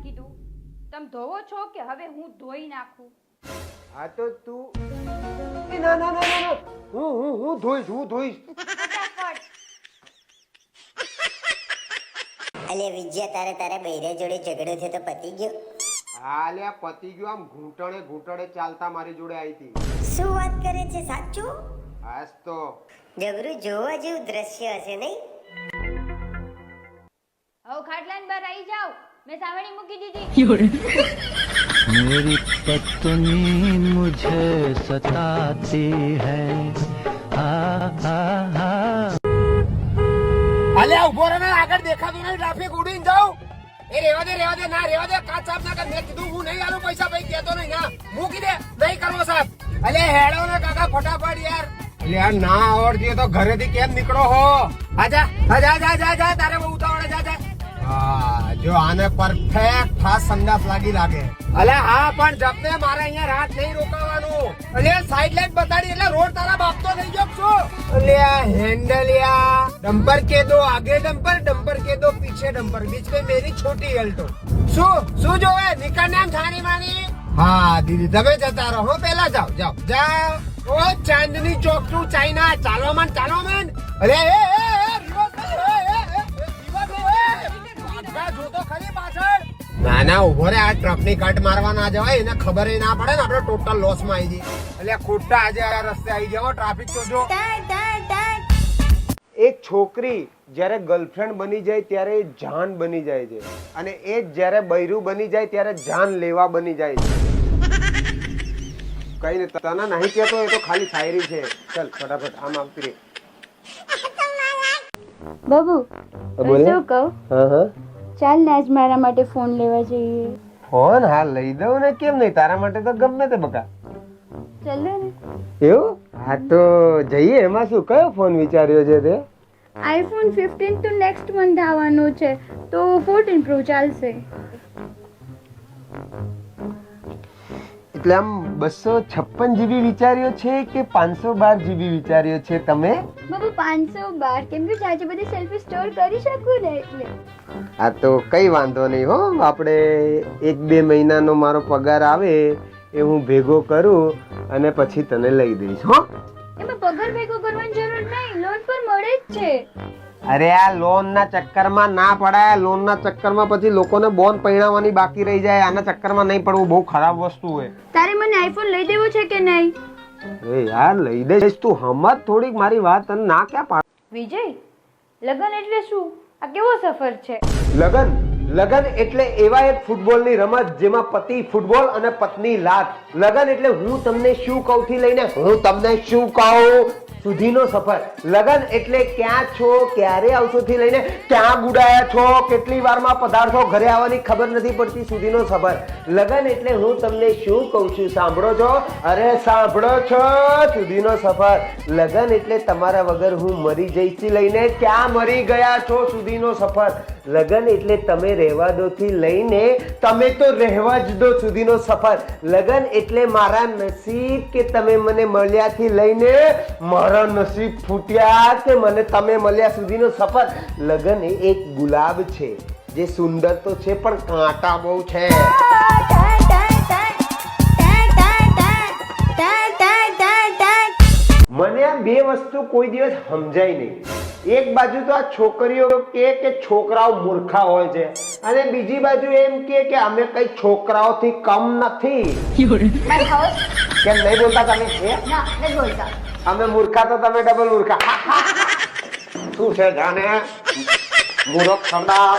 ધોવાનું કીધું? તમે ધોવો છો કે હવે હું ધોઈ નાખું? હા તો તું ના ના ના ના હું ધોઈશ ફટાફટ. અલે વિજયા તારા બૈરા જોડે ઝઘડો થયો તો પતી ગયો? હા લ્યા પતી ગયો. આમ ઘૂંટણે ચાલતા મારી જોડે આવી હતી. શું વાત કરે છે? સાચું? હાસ તો જબરું જોવા જેવું દ્રશ્ય હશે નહીં? હવે ખાટલાની બહાર આવી જાઓ. મેં સાવણી મૂકી દીધી. मेरी पत्नी मुझे सताती है અલ્યા ઉભો રહે ને, આગળ દેખાતું નહીં, ટ્રાફિક ઉડીને જાઉં. એ રેવા દે ના રેવા દે, કાચ સાફ ના કર. મેં કીધું હું નહીં આલું પૈસા, ભાઈ કહેતો નહીં. ના મૂકી દે, નહીં કરવો સાહેબ. અલ્યા હેડો ને કાકા ફટાફટ યાર. અલ્યા ના આવડતી તો ઘરેથી કેમ નીકળો હો? આજા તારે બહુ ઉતાવળે જા. હા જો આને પરફેક્ટ ફાસ્ટ સંડાસ લાગે. અલ્યા હા પણ જપને મારે અહીંયા રાત નહીં રોકાવાનું. અલ્યા સાઈડ લાઈટ બતાડી એટલે રોડ તારા બાપતો થઈ ગયો છું. અલ્યા હેન્ડલિયા ડમ્પર કે દો આગે ડમ્પર કે દો પીછે ડમ્પર, बीच में मेरी छोटी अल्टो. શું જોવે નીકળને આમ છાની માની. હા દીદી તમે જતા રહો, પેલા જાઓ. ઓ ચાંદની ચોક ટુ ચાઇના. ચાલો મન અરે ના ના ઉભો રે. આ ટ્રક ની કટ મારવા ના જવાય, એને ખબર ના પડે ને આપડે ટોટલ લોસ માં આવી જઈએ. એટલે ખોટા આજે આ રસ્તે આવી જાવ. ટ્રાફિક તો જો. એક છોકરી જ્યારે ગર્લફ્રેન્ડ બની જાય ત્યારે જાન બની જાય છે, અને એ જ જ્યારે બૈરું બની જાય ત્યારે જાન લેવા બની જાય છે. કઈ ને તને નહીં કેતો, એ તો ખાલી શાયરી છે. ચલ ફટાફટ આમ આવતી રે. બાબુ શું કહું? હા ચાલ ને આજ મારા માટે ફોન લેવા જઈએ. ફોન હા લઈ દઉં ને, કેમ નહીં? તારા માટે તો ગમે તે બકા. ચાલો ને. એવું? હા તો જઈએ. એમાં શું, કયો ફોન વિચાર્યો છે તે? આઈફોન 15 તો નેક્સ્ટ મંથ આવવાનું છે, તો 14 પ્રો ચાલશે. એટલે આમ 256 GB વિચાર્યો છે કે 512 GB વિચાર્યો છે તમે? બાબુ 512, કેમ કે ચાચી બધી સેલ્ફી સ્ટોર કરી શકું ને એટલે. હા તો કઈ વાંધો નહીં હો. આપણે 1-2 મહિનાનો મારો પગાર આવે એ હું ભેગો કરું અને પછી તને લઈ દઈશ હો. એમાં પગાર ભેગો કરવાની જરૂર નહીં, લોન પર મળે જ છે. અરે આ લોન ના ચક્કરમાં ના પડાય. લોન ના ચક્કરમાં પછી લોકોને બોન પૈણાવવાની બાકી રહી જાય. આના ચક્કરમાં નહીં પડવું, બહુ ખરાબ વસ્તુ હોય. તારે મને આઈફોન લઈ દેવો છે કે નહીં? અરે યાર લઈ દઈશ. તું હમત થોડીક મારી વાત તને ના ક્યાં પાડ. વિજય, લગન એટલે શું? આ કેવો સફર છે? લગન એટલે એવા એક ફૂટબોલની રમત જેમાં પતિ ફૂટબોલ અને પત્ની લાત. લગન એટલે હું તમને શું કહું થી લઈને હું તમને શું કહું સુધીનો સફર. લગન એટલે ક્યાં છો, ક્યારે આવશો થી લઈને ક્યાં ગુડાયા છો, કેટલી વારમાં પધારશો, ઘરે આવવાની ખબર નથી પડતી સુધીનો સફર. લગન એટલે હું તમને શું કહું છું સાંભળો છો? અરે સાંભળો છો સુધીનો સફર. લગન એટલે તમારા વગર હું મરી જઈશ થી લઈને ક્યાં મરી ગયા છો સુધીનો સફર. લગન એટલે તમે રહેવા દો થી લઈને તમે તો રહેવા જ દો સુધીનો સફર. લગન એટલે મારા નસીબ કે તમે મને મળ્યા થી લઈને મારા નસીબ ફૂટ્યા કે મને તમે મળ્યા સુધીનો સફર. લગન એ એક ગુલાબ છે જે સુંદર તો છે પણ કાંટા બહુ છે. મને આ બે વસ્તુ કોઈ દિવસ સમજાય નહીં. એક બાજુ તો આ છોકરીઓ કે છોકરાઓ મૂર્ખા હોય છે, અને બીજી બાજુ એમ કે અમે કઈ છોકરાઓથી કમ નથી. કેમ નહીં બોલતા તમે? અમે મૂર્ખા તો તમે ડબલ મૂર્ખા. શું છે જાણે મૂર્ખ સરદાર.